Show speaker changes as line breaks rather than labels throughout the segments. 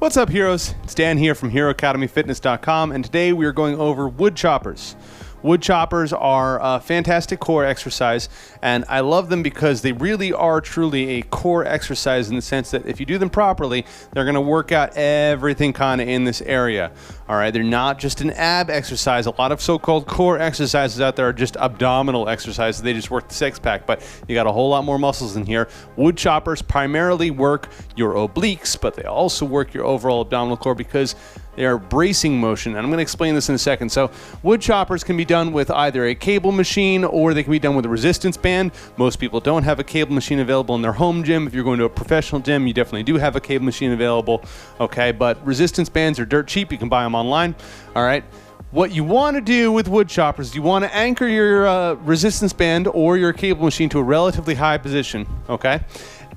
What's up, heroes? It's Dan here from HeroAcademyFitness.com, and today we are going over wood choppers. Wood choppers are a fantastic core exercise, and I love them because they really are truly a core exercise in the sense that if you do them properly, they're going to work out everything kind of in this area. All right, they're not just an ab exercise. A lot of so-called core exercises out there are just abdominal exercises. They just work the six-pack, but you got a whole lot more muscles in here. Wood choppers primarily work your obliques, but they also work your overall abdominal core because they are bracing motion, and I'm going to explain this in a second. So wood choppers can be done with either a cable machine or they can be done with a resistance band. Most people don't have a cable machine available in their home gym. If you're going to a professional gym, you definitely do have a cable machine available, okay? But resistance bands are dirt cheap. You can buy them online, all right? What you want to do with wood choppers, you want to anchor your resistance band or your cable machine to a relatively high position, okay?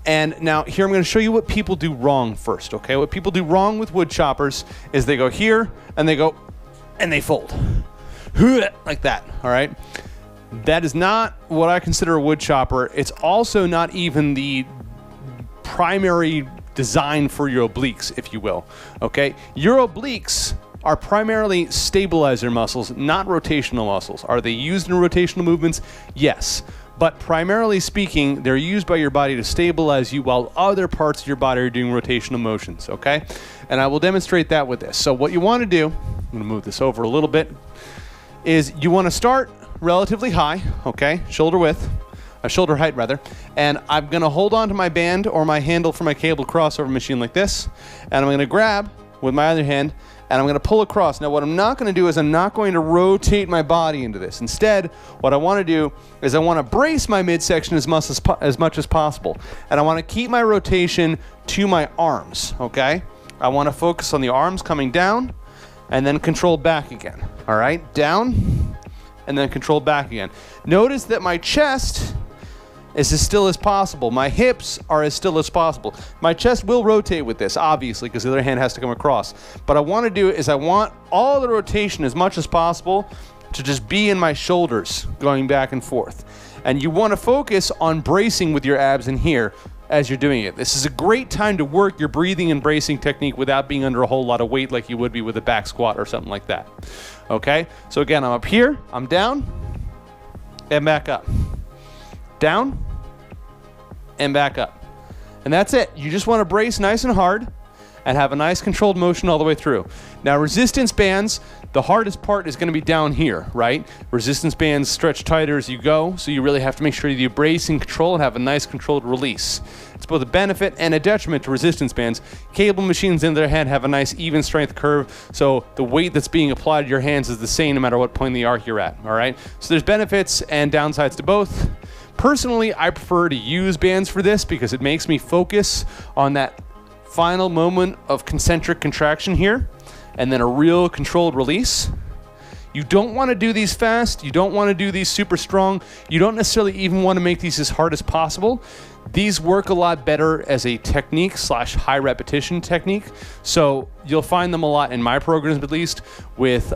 And now here I'm going to show you what people do wrong first, okay? What people do wrong with wood choppers is they go here and they go and they fold like that, all right? That is not what I consider a wood chopper. It's also not even the primary design for your obliques, if you will, okay? Your obliques are primarily stabilizer muscles, not rotational muscles. Are they used in rotational movements? Yes. But primarily speaking, they're used by your body to stabilize you while other parts of your body are doing rotational motions, okay? And I will demonstrate that with this. So what you want to do, I'm going to move this over a little bit, is you want to start relatively high, okay? Shoulder height rather. And I'm going to hold on to my band or my handle for my cable crossover machine like this. And I'm going to grab with my other hand and I'm going to pull across. Now what I'm not going to do is I'm not going to rotate my body into this. Instead, what I want to do is I want to brace my midsection as much as possible. And I want to keep my rotation to my arms, okay? I want to focus on the arms coming down and then control back again, all right? Down and then control back again. Notice that my chest is as still as possible. My hips are as still as possible. My chest will rotate with this, obviously, because the other hand has to come across. But I want to do is I want all the rotation as much as possible to just be in my shoulders going back and forth. And you want to focus on bracing with your abs in here as you're doing it. This is a great time to work your breathing and bracing technique without being under a whole lot of weight like you would be with a back squat or something like that. Okay? So again, I'm up here, I'm down, and back up. Down and back up. And that's it. You just want to brace nice and hard and have a nice controlled motion all the way through. Now resistance bands, the hardest part is going to be down here, right? Resistance bands stretch tighter as you go, so you really have to make sure that you brace and control and have a nice controlled release. It's both a benefit and a detriment to resistance bands. Cable machines, on the other hand, have a nice even strength curve, so the weight that's being applied to your hands is the same no matter what point in the arc you're at, all right? So there's benefits and downsides to both. Personally, I prefer to use bands for this because it makes me focus on that final moment of concentric contraction here and then a real controlled release. You don't want to do these fast. You don't want to do these super strong. You don't necessarily even want to make these as hard as possible. These work a lot better as a technique / high repetition technique. So you'll find them a lot in my programs, at least, with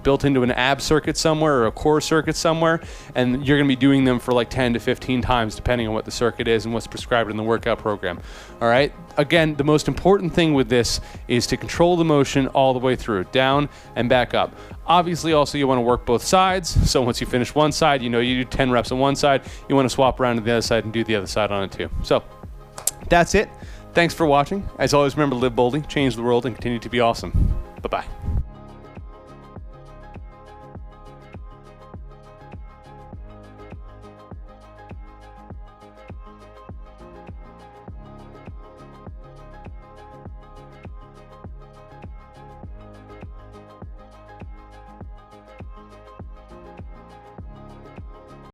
built into an ab circuit somewhere or a core circuit somewhere, and you're going to be doing them for like 10 to 15 times depending on what the circuit is and what's prescribed in the workout program. All right. Again, the most important thing with this is to control the motion all the way through, down and back up. Obviously, also you want to work both sides. So once you finish one side, you do 10 reps on one side. You want to swap around to the other side and do the other side on it too. So that's it. Thanks for watching. As always, remember to live boldly, change the world, and continue to be awesome. Bye-bye.